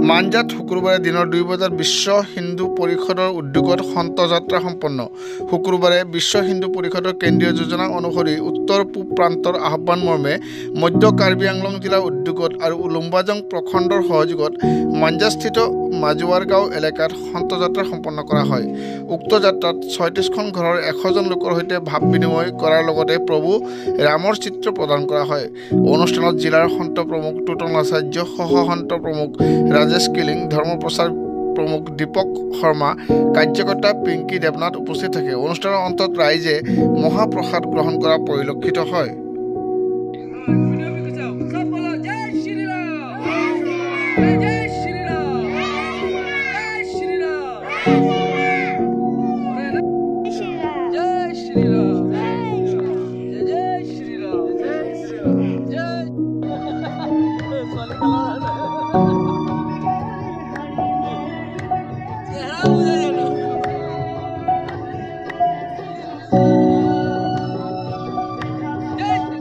মাঞ্জাত শুক্ৰবাৰে দিনৰ 2 বজাত বিশ্ব হিন্দু পৰিষদৰ উদ্যোগত সন্ত যাত্ৰা সম্পন্ন। শুক্ৰবাৰে বিশ্ব হিন্দু পৰিষদৰ কেন্দ্ৰীয় যোজনা অনুসৰি উত্তৰ পূব প্ৰান্তৰ আহ্বান মৰ্মে মধ্য কাৰ্বি আংলং জিলাৰ উদ্যোগত আৰু উলুম্বাজং প্ৰখণ্ডৰ সহযোগত মাঞ্জাস্থিত মাজুৱাৰ গাঁও এলেকাত সন্ত যাত্ৰা সম্পন্ন কৰা হয়। উক্ত যাত্ৰাত 36খন ঘৰৰ 100জন লোকৰ সৈতে ভাৱ বিনিময় কৰাৰ লগতে প্ৰভু ৰামৰ চিত্ৰ প্ৰদান কৰা হয়। অনুষ্ঠানত জিলাৰ সন্ত প্ৰমুখ টুটন আচাৰ্য, সহসন্ত প্ৰমুখ ৰাজেশ কিলিং, ধৰ্মপ্ৰচাৰ প্ৰমুখ দীপক শৰ্মা, কাৰ্যকৰ্তা পিংকি দেৱনাথ উপস্থিত থাকে। অনুষ্ঠানৰ অন্তত ৰাইজে মহাপ্ৰসাদ গ্ৰহণ কৰা পৰিলক্ষিত হয়। Yeah.